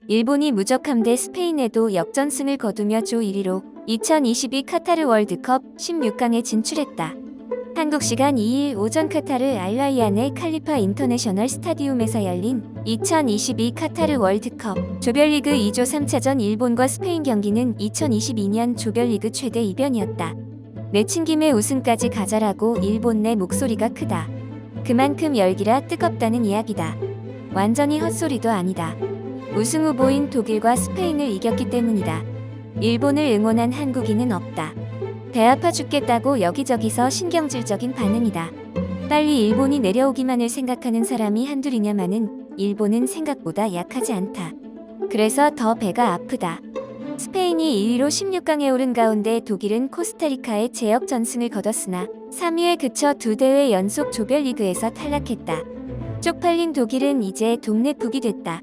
일본이 무적함대 스페인에도 역전승을 거두며 조 1위로 2022 카타르 월드컵 16강에 진출했다. 한국 시간 2일 오전 카타르 알라이안의 칼리파 인터내셔널 스타디움에서 열린 2022 카타르 월드컵 조별리그 2조 3차전 일본과 스페인 경기는 2022년 조별리그 최대 이변이었다. 내친 김에 우승까지 가자라고 일본 내 목소리가 크다. 그만큼 열기라 뜨겁다는 이야기다. 완전히 헛소리도 아니다. 우승 후보인 독일과 스페인을 이겼기 때문이다. 일본을 응원한 한국인은 없다. 배 아파 죽겠다고 여기저기서 신경질적인 반응이다. 빨리 일본이 내려오기만을 생각하는 사람이 한둘이냐마는 일본은 생각보다 약하지 않다. 그래서 더 배가 아프다. 스페인이 2위로 16강에 오른 가운데 독일은 코스타리카에 제역 전승을 거뒀으나 3위에 그쳐 두 대회 연속 조별리그에서 탈락했다. 쪽팔린 독일은 이제 동네 북이 됐다.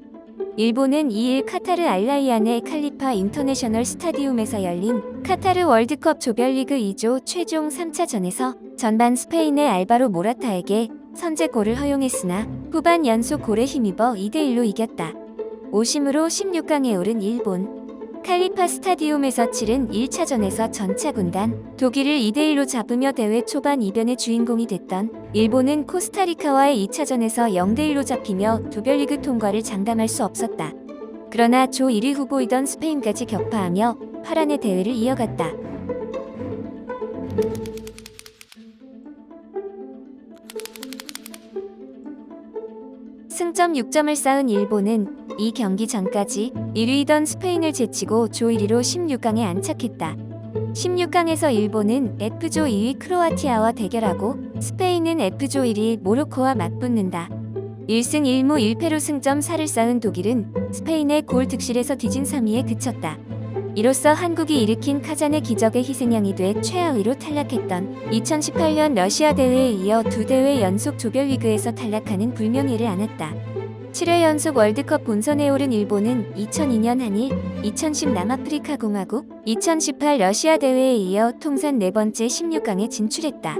일본은 2일 카타르 알라이안의 칼리파 인터내셔널 스타디움에서 열린 카타르 월드컵 조별리그 2조 최종 3차전에서 전반 스페인의 알바로 모라타에게 선제골을 허용했으나 후반 연속 골에 힘입어 2대1로 이겼다. 오심으로 16강에 오른 일본. 칼리파 스타디움에서 치른 1차전에서 전차군단 독일을 2대1로 잡으며 대회 초반 이변의 주인공이 됐던 일본은 코스타리카와의 2차전에서 0대1로 잡히며 조별리그 통과를 장담할 수 없었다. 그러나 조 1위 후보이던 스페인까지 격파하며 파란의 대회를 이어갔다. 승점 6점을 쌓은 일본은 이 경기 전까지 1위이던 스페인을 제치고 조 1위로 16강에 안착했다. 16강에서 일본은 F조 2위 크로아티아와 대결하고 스페인은 F조 1위 모로코와 맞붙는다. 1승 1무 1패로 승점 4를 쌓은 독일은 스페인의 골 득실에서 뒤진 3위에 그쳤다. 이로써 한국이 일으킨 카잔의 기적의 희생양이 돼 최하위로 탈락했던 2018년 러시아 대회에 이어 두 대회 연속 조별리그에서 탈락하는 불명예를 안았다. 7회 연속 월드컵 본선에 오른 일본은 2002년 한일, 2010 남아프리카 공화국, 2018 러시아 대회에 이어 통산 4번째 16강에 진출했다.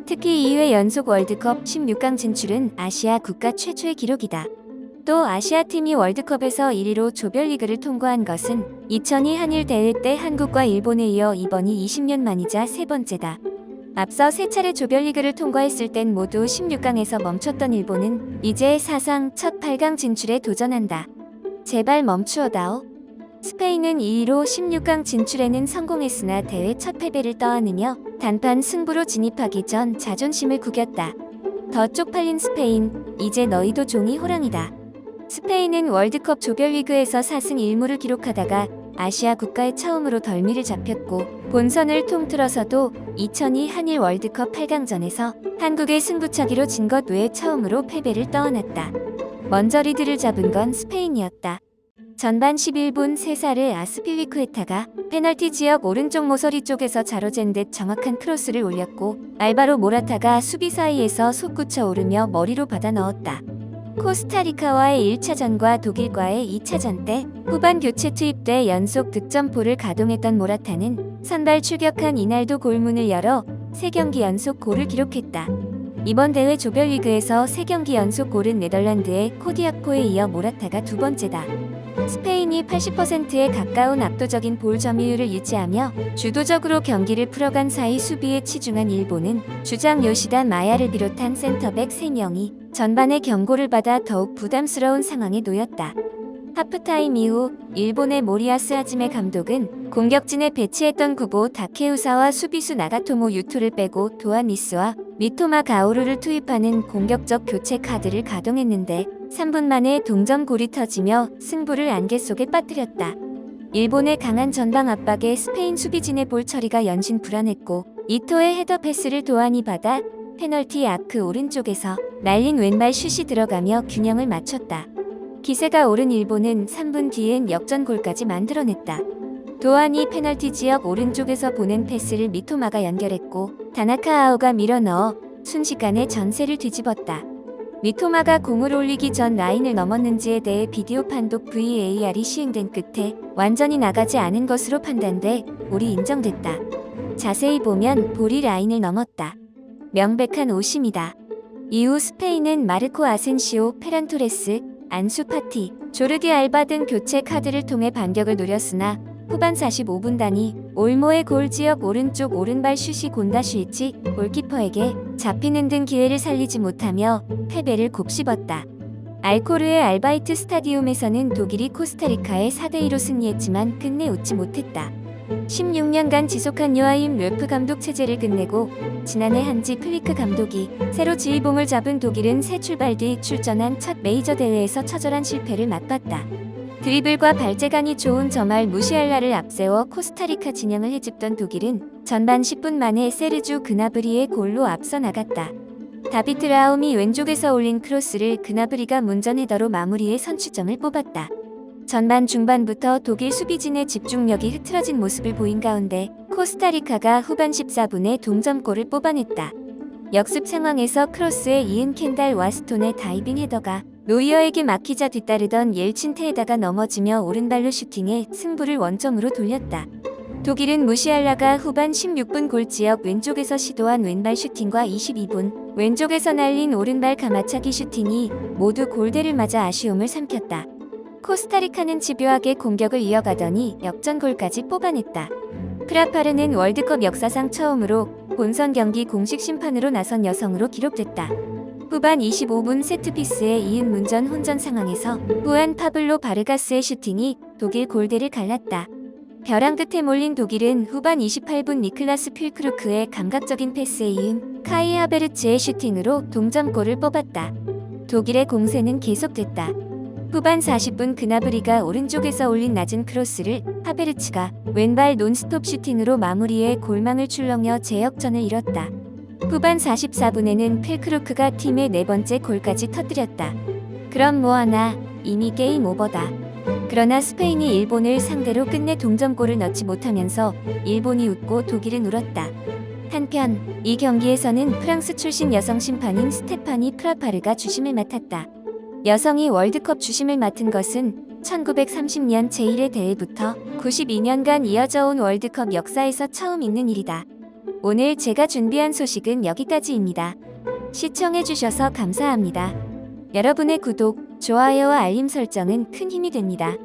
특히 2회 연속 월드컵 16강 진출은 아시아 국가 최초의 기록이다. 또 아시아팀이 월드컵에서 1위로 조별리그를 통과한 것은 2002 한일 대회 때 한국과 일본에 이어 이번이 20년 만이자 세 번째다. 앞서 3차례 조별리그를 통과했을 땐 모두 16강에서 멈췄던 일본은 이제 사상 첫 8강 진출에 도전한다. 제발 멈추어다오. 스페인은 2위로 16강 진출에는 성공했으나 대회 첫 패배를 떠안으며 단판 승부로 진입하기 전 자존심을 구겼다. 더 쪽팔린 스페인, 이제 너희도 종이 호랑이다. 스페인은 월드컵 조별리그에서 4승 1무를 기록하다가 아시아 국가에 처음으로 덜미를 잡혔고 본선을 통틀어서도 2002 한일 월드컵 8강전에서 한국의 승부차기로 진 것 외에 처음으로 패배를 떠안았다. 먼저 리드를 잡은 건 스페인이었다. 전반 11분 세사르 아스필리쿠에타가 페널티 지역 오른쪽 모서리 쪽에서 자로잰 듯 정확한 크로스를 올렸고 알바로 모라타가 수비 사이에서 솟구쳐 오르며 머리로 받아 넣었다. 코스타리카와의 1차전과 독일과의 2차전 때 후반 교체 투입돼 연속 득점포를 가동했던 모라타는 선발 출격한 이날도 골문을 열어 3경기 연속 골을 기록했다. 이번 대회 조별리그에서 3경기 연속 골은 네덜란드의 코디아코에 이어 모라타가 두 번째다. 스페인이 80%에 가까운 압도적인 볼 점유율을 유지하며 주도적으로 경기를 풀어간 사이 수비에 치중한 일본은 주장 요시다 마야를 비롯한 센터백 3명이 전반에 경고를 받아 더욱 부담스러운 상황에 놓였다. 하프타임 이후 일본의 모리야스 하지메 감독은 공격진에 배치했던 구보 다케우사와 수비수 나가토모 유토를 빼고 도안 리스와 미토마 가오루를 투입하는 공격적 교체 카드를 가동했는데 3분 만에 동점골이 터지며 승부를 안개 속에 빠뜨렸다. 일본의 강한 전방 압박에 스페인 수비진의 볼 처리가 연신 불안했고 이토의 헤더 패스를 도안이 받아 페널티 아크 오른쪽에서 날린 왼발 슛이 들어가며 균형을 맞췄다. 기세가 오른 일본은 3분 뒤엔 역전골까지 만들어냈다. 도안이 페널티 지역 오른쪽에서 보낸 패스를 미토마가 연결했고 다나카아오가 밀어넣어 순식간에 전세를 뒤집었다. 미토마가 공을 올리기 전 라인을 넘었는지에 대해 비디오 판독 VAR이 시행된 끝에 완전히 나가지 않은 것으로 판단돼 볼이 인정됐다. 자세히 보면 볼이 라인을 넘었다. 명백한 오심이다. 이후 스페인은 마르코 아센시오, 페란 토레스, 안수 파티, 조르디 알바 등 교체 카드를 통해 반격을 노렸으나 후반 45분 단위 올모의 골 지역 오른쪽 오른발 슛이 곤다슈이치 골키퍼에게 잡히는 등 기회를 살리지 못하며 패배를 곱씹었다. 알코르의 알바이트 스타디움에서는 독일이 코스타리카에 4대2로 승리했지만 끝내 웃지 못했다. 16년간 지속한 요아임 르프 감독 체제를 끝내고 지난해 한지 플리크 감독이 새로 지휘봉을 잡은 독일은 새 출발 뒤 출전한 첫 메이저 대회에서 처절한 실패를 맛봤다. 드리블과 발재간이 좋은 저말 무시알라를 앞세워 코스타리카 진영을 헤집던 독일은 전반 10분 만에 세르주 그나브리의 골로 앞서 나갔다. 다비트 라움이 왼쪽에서 올린 크로스를 그나브리가 문전 헤더로 마무리해 선취점을 뽑았다. 전반 중반부터 독일 수비진의 집중력이 흐트러진 모습을 보인 가운데 코스타리카가 후반 14분에 동점골을 뽑아냈다. 역습 상황에서 크로스에 이은 켄달 와스톤의 다이빙 헤더가 노이어에게 막히자 뒤따르던 옐친테에다가 넘어지며 오른발로 슈팅해 승부를 원점으로 돌렸다. 독일은 무시알라가 후반 16분 골지역 왼쪽에서 시도한 왼발 슈팅과 22분 왼쪽에서 날린 오른발 가마차기 슈팅이 모두 골대를 맞아 아쉬움을 삼켰다. 코스타리카는 집요하게 공격을 이어가더니 역전골까지 뽑아냈다. 크라파르는 월드컵 역사상 처음으로 본선 경기 공식 심판으로 나선 여성으로 기록됐다. 후반 25분 세트피스에 이은 문전 혼전 상황에서 후안 파블로 바르가스의 슈팅이 독일 골대를 갈랐다. 벼랑 끝에 몰린 독일은 후반 28분 니클라스 퀼크루크의 감각적인 패스에 이은 카이 하베르츠의 슈팅으로 동점골을 뽑았다. 독일의 공세는 계속됐다. 후반 40분 그나브리가 오른쪽에서 올린 낮은 크로스를 하베르츠가 왼발 논스톱 슈팅으로 마무리해 골망을 출렁여 재역전을 이뤘다. 후반 44분에는 퀼크루크가 팀의 네 번째 골까지 터뜨렸다. 그럼 뭐하나 이미 게임 오버다. 그러나 스페인이 일본을 상대로 끝내 동점골을 넣지 못하면서 일본이 웃고 독일은 울었다. 한편 이 경기에서는 프랑스 출신 여성 심판인 스테파니 크라파르가 주심을 맡았다. 여성이 월드컵 주심을 맡은 것은 1930년 제1회 대회부터 92년간 이어져 온 월드컵 역사에서 처음 있는 일이다. 오늘 제가 준비한 소식은 여기까지입니다. 시청해주셔서 감사합니다. 여러분의 구독, 좋아요와 알림 설정은 큰 힘이 됩니다.